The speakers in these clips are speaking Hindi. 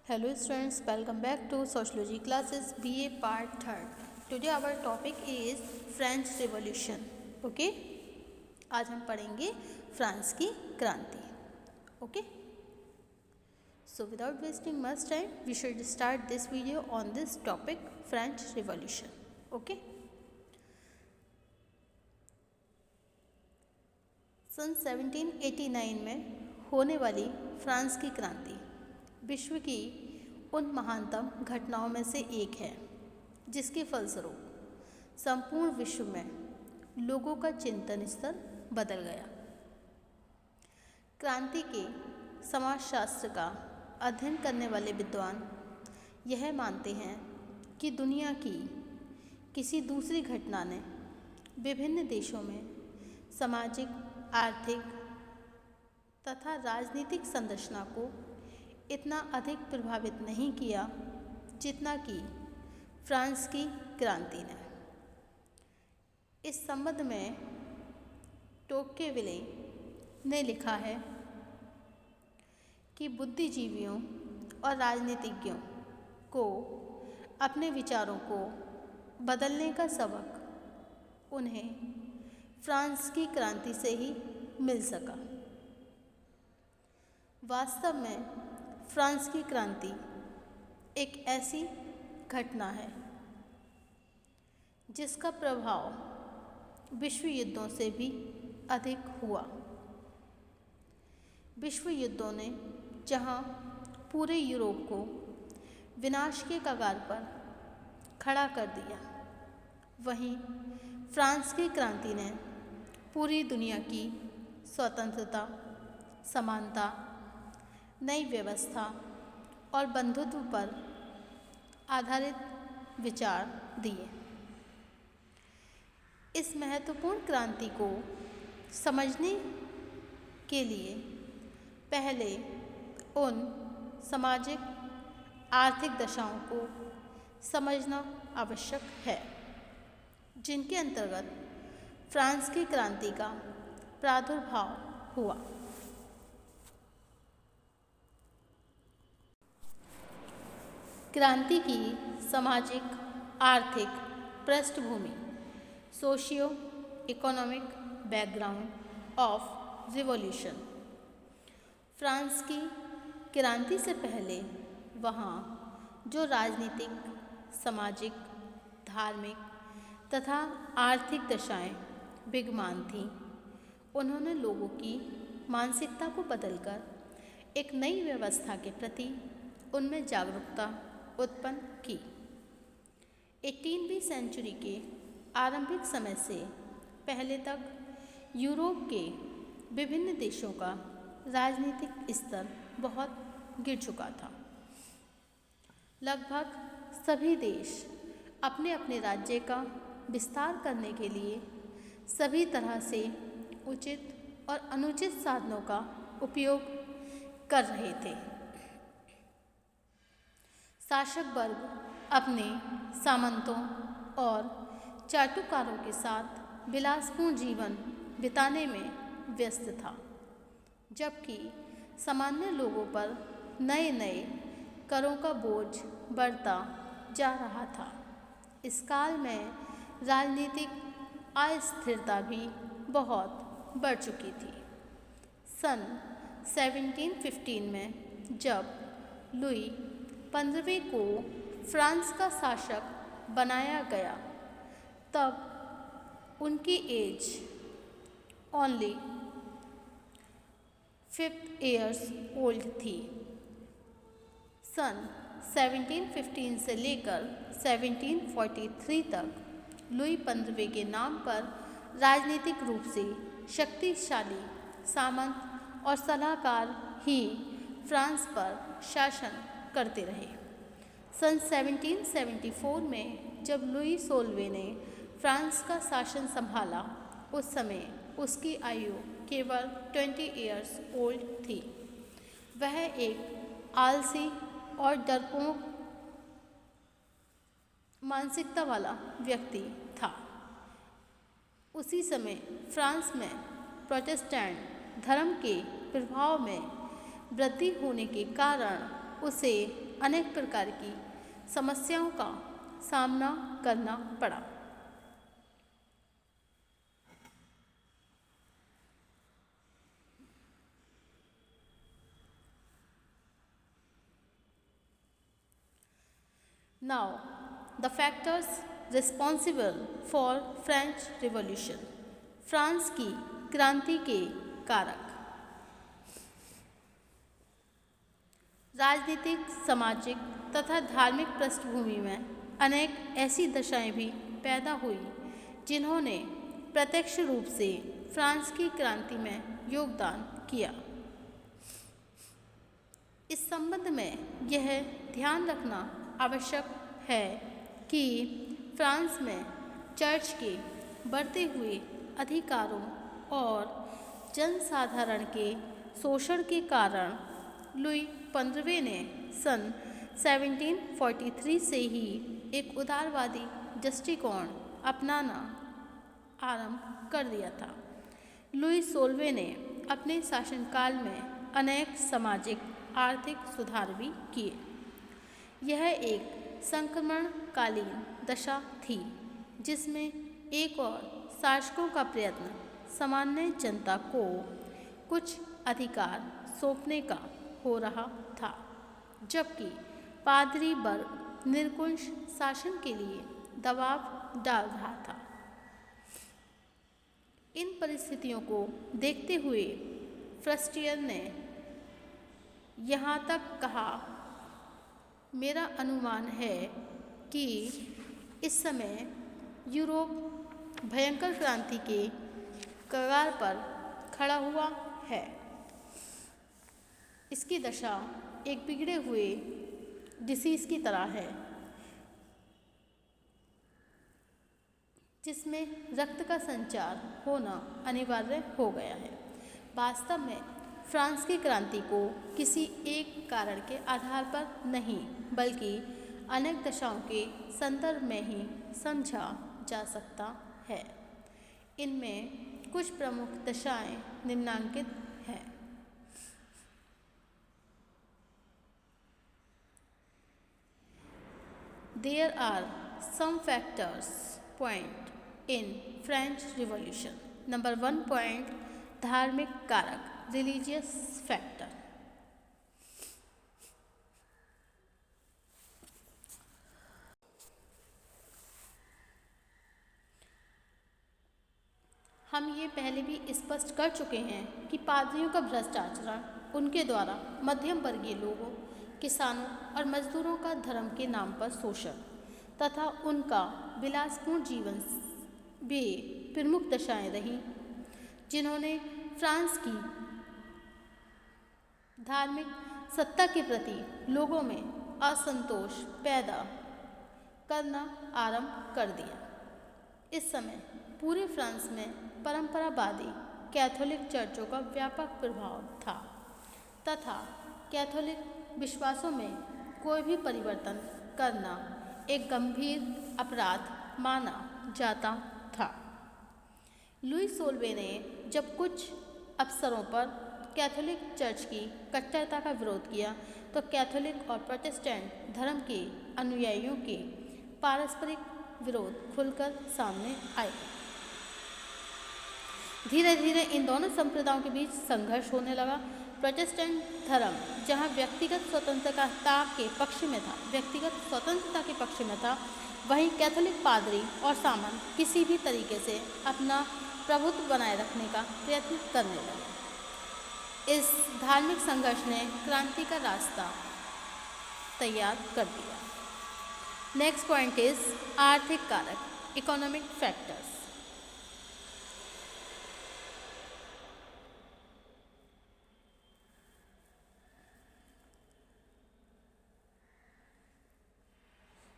Hello students, welcome back to Sociology classes BA part 3rd. Today our topic is French Revolution. Okay? आज हम पढ़ेंगे फ्रांस की क्रांति. Okay? So without wasting much time, we should start this video on this topic, French Revolution. Okay? सन 1789 में होने वाली फ्रांस की क्रांति विश्व की उन महानतम घटनाओं में से एक है जिसके फलस्वरूप संपूर्ण विश्व में लोगों का चिंतन स्तर बदल गया. क्रांति के समाजशास्त्र का अध्ययन करने वाले विद्वान यह मानते हैं कि दुनिया की किसी दूसरी घटना ने विभिन्न देशों में सामाजिक, आर्थिक तथा राजनीतिक संरचना को इतना अधिक प्रभावित नहीं किया जितना कि फ्रांस की क्रांति ने. इस संबंध में टोक्केविले ने लिखा है कि बुद्धिजीवियों और राजनीतिज्ञों को अपने विचारों को बदलने का सबक उन्हें फ्रांस की क्रांति से ही मिल सका. वास्तव में फ्रांस की क्रांति एक ऐसी घटना है जिसका प्रभाव विश्व युद्धों से भी अधिक हुआ. विश्व युद्धों ने जहां पूरे यूरोप को विनाश के कगार पर खड़ा कर दिया, वहीं फ्रांस की क्रांति ने पूरी दुनिया की स्वतंत्रता, समानता, नई व्यवस्था और बंधुत्व पर आधारित विचार दिए. इस महत्वपूर्ण क्रांति को समझने के लिए पहले उन सामाजिक आर्थिक दशाओं को समझना आवश्यक है जिनके अंतर्गत फ्रांस की क्रांति का प्रादुर्भाव हुआ. क्रांति की सामाजिक आर्थिक पृष्ठभूमि, socio economic background of revolution. France की क्रांति से पहले वहाँ जो राजनीतिक, सामाजिक, धार्मिक तथा आर्थिक दशाएं विद्यमान थीं, उन्होंने लोगों की मानसिकता को बदलकर एक नई व्यवस्था के प्रति उनमें जागरूकता उत्पन्न की. 18वीं सेंचुरी के आरंभिक समय से पहले तक यूरोप के विभिन्न देशों का राजनीतिक स्तर बहुत गिर चुका था. लगभग सभी देश अपने अपने राज्य का विस्तार करने के लिए सभी तरह से उचित और अनुचित साधनों का उपयोग कर रहे थे. शासक वर्ग अपने सामंतों और चाटुकारों के साथ विलासपूर्ण जीवन बिताने में व्यस्त था, जबकि सामान्य लोगों पर नए नए करों का बोझ बढ़ता जा रहा था. इस काल में राजनीतिक अस्थिरता भी बहुत बढ़ चुकी थी. सन 1715 में जब लुई 15वें को फ्रांस का शासक बनाया गया, तब उनकी एज ओनली 5 years ओल्ड थी. सन 1715 से लेकर 1743 तक लुई 15वें के नाम पर राजनीतिक रूप से शक्तिशाली सामंत और सलाहकार ही फ्रांस पर शासन करते रहे. सन 1774 में जब लुई 16वें ने फ्रांस का शासन संभाला, उस समय उसकी आयु केवल 20 years ओल्ड थी. वह एक आलसी और डरपोक मानसिकता वाला व्यक्ति था. उसी समय फ्रांस में प्रोटेस्टेंट धर्म के प्रभाव में वृद्धि होने के कारण उसे अनेक प्रकार की समस्याओं का सामना करना पड़ा। Now, the factors responsible for French Revolution. France की क्रांति के कारक। राजनीतिक, सामाजिक तथा धार्मिक पृष्ठभूमि में अनेक ऐसी दशाएं भी पैदा हुई जिन्होंने प्रत्यक्ष रूप से फ्रांस की क्रांति में योगदान किया। इस संबंध में यह ध्यान रखना आवश्यक है कि फ्रांस में चर्च के बढ़ते हुए अधिकारों और जनसाधारण के शोषण के कारण लुई 15वें ने सन 1743 से ही एक उदारवादी दृष्टिकोण अपनाना आरंभ कर दिया था। लुई 16वें ने अपने शासनकाल में अनेक सामाजिक आर्थिक सुधार भी किए। यह एक संक्रमणकालीन दशा थी जिसमें एक और शासकों का प्रयत्न सामान्य जनता को कुछ अधिकार सौंपने का हो रहा था, जबकि पादरी वर्ग निरंकुश शासन के लिए दबाव डाल रहा था। इन परिस्थितियों को देखते हुए फ्रस्टियर ने यहाँ तक कहा, मेरा अनुमान है कि इस समय यूरोप भयंकर क्रांति के कगार पर खड़ा हुआ है। इसकी दशा एक बिगड़े हुए डिसीज की तरह है जिसमें रक्त का संचार होना अनिवार्य हो गया है। वास्तव में फ्रांस की क्रांति को किसी एक कारण के आधार पर नहीं बल्कि अनेक दशाओं के संदर्भ में ही समझा जा सकता है। इनमें कुछ प्रमुख दशाएं निम्नांकित हैं। There are some factors point in French Revolution. Number 1 point, धार्मिक कारक, religious factor. हम ये पहले भी स्पष्ट कर चुके हैं कि पादरियों का भ्रष्ट आचरण, उनके द्वारा मध्यम वर्गीय लोगों, किसानों और मजदूरों का धर्म के नाम पर शोषण तथा उनका विलासपूर्ण जीवन भी प्रमुख दशाएं रहीं जिन्होंने फ्रांस की धार्मिक सत्ता के प्रति लोगों में असंतोष पैदा करना आरंभ कर दिया। इस समय पूरे फ्रांस में परंपरावादी कैथोलिक चर्चों का व्यापक प्रभाव था तथा कैथोलिक विश्वासों में कोई भी परिवर्तन करना एक गंभीर अपराध माना जाता था। लुई 16वें ने जब कुछ अवसरों पर कैथोलिक चर्च की कट्टरता का विरोध किया तो कैथोलिक और प्रोटेस्टेंट धर्म के अनुयायियों के पारस्परिक विरोध खुलकर सामने आए। धीरे धीरे इन दोनों संप्रदायों के बीच संघर्ष होने लगा। प्रोटेस्टेंट धर्म जहां व्यक्तिगत स्वतंत्रता के पक्ष में था, वहीं कैथोलिक पादरी और सामंत किसी भी तरीके से अपना प्रभुत्व बनाए रखने का प्रयत्न करने लगे। इस धार्मिक संघर्ष ने क्रांति का रास्ता तैयार कर दिया। नेक्स्ट पॉइंट इज आर्थिक कारक, इकोनॉमिक फैक्टर्स।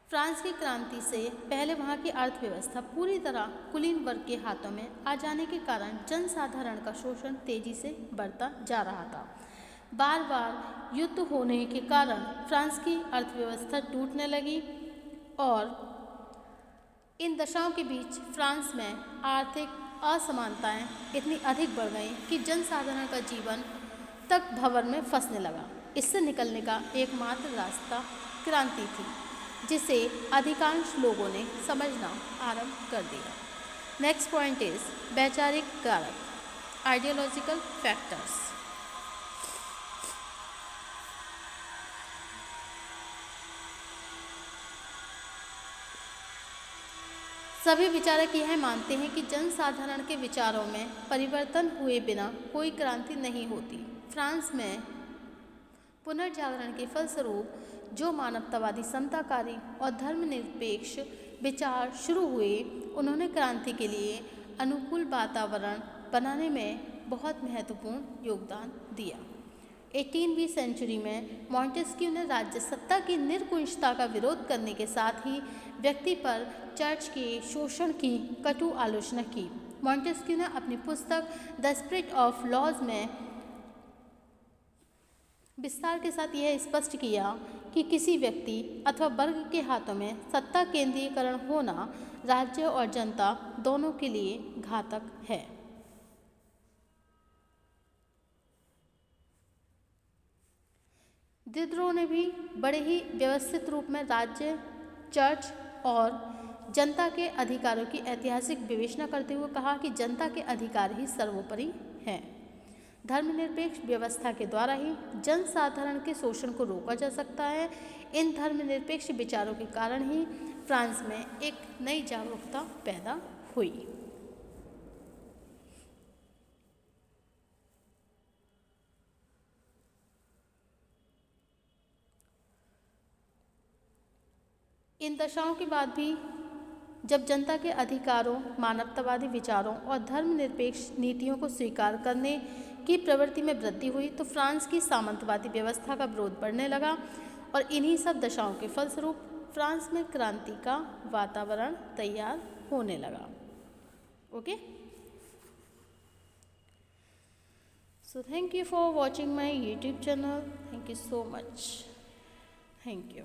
फ्रांस की क्रांति से पहले वहां की अर्थव्यवस्था पूरी तरह कुलीन वर्ग के हाथों में आ जाने के कारण जनसाधारण का शोषण तेजी से बढ़ता जा रहा था। बार बार युद्ध होने के कारण फ्रांस की अर्थव्यवस्था टूटने लगी और इन दशाओं के बीच फ्रांस में आर्थिक असमानताएं इतनी अधिक बढ़ गईं कि जनसाधारण का जीवन तक भंवर में फंसने लगा। इससे निकलने का एकमात्र रास्ता क्रांति थी, जिसे अधिकांश लोगों ने समझना आरंभ कर दिया। नेक्स्ट पॉइंट इज वैचारिक कारक, आइडियोलॉजिकल फैक्टर्स। सभी विचारक यह मानते हैं कि जनसाधारण के विचारों में परिवर्तन हुए बिना कोई क्रांति नहीं होती। फ्रांस में पुनर्जागरण के फलस्वरूप जो मानवतावादी, समताकारी और धर्मनिरपेक्ष विचार शुरू हुए, उन्होंने क्रांति के लिए अनुकूल वातावरण बनाने में बहुत महत्वपूर्ण योगदान दिया। 18वीं सेंचुरी में मॉन्टेस्क्यू ने राज्य सत्ता की निरंकुशता का विरोध करने के साथ ही व्यक्ति पर चर्च के शोषण की कटु आलोचना की। मॉन्टेस्क्यू ने अपनी पुस्तक द स्पिरिट ऑफ लॉज में विस्तार के साथ यह स्पष्ट किया कि किसी व्यक्ति अथवा वर्ग के हाथों में सत्ता केंद्रीकरण होना राज्य और जनता दोनों के लिए घातक है। दिदरो ने भी बड़े ही व्यवस्थित रूप में राज्य, चर्च और जनता के अधिकारों की ऐतिहासिक विवेचना करते हुए कहा कि जनता के अधिकार ही सर्वोपरि हैं। धर्मनिरपेक्ष व्यवस्था के द्वारा ही जनसाधारण के शोषण को रोका जा सकता है। इन धर्मनिरपेक्ष विचारों के कारण ही फ्रांस में एक नई जागरूकता पैदा हुई। इन दशाओं के बाद भी जब जनता के अधिकारों, मानवतावादी विचारों और धर्मनिरपेक्ष नीतियों को स्वीकार करने की प्रवृत्ति में वृद्धि हुई, तो फ्रांस की सामंतवादी व्यवस्था का विरोध बढ़ने लगा और इन्हीं सब दशाओं के फलस्वरूप फ्रांस में क्रांति का वातावरण तैयार होने लगा। Okay, so thank you for watching my YouTube channel. Thank you so much. Thank you.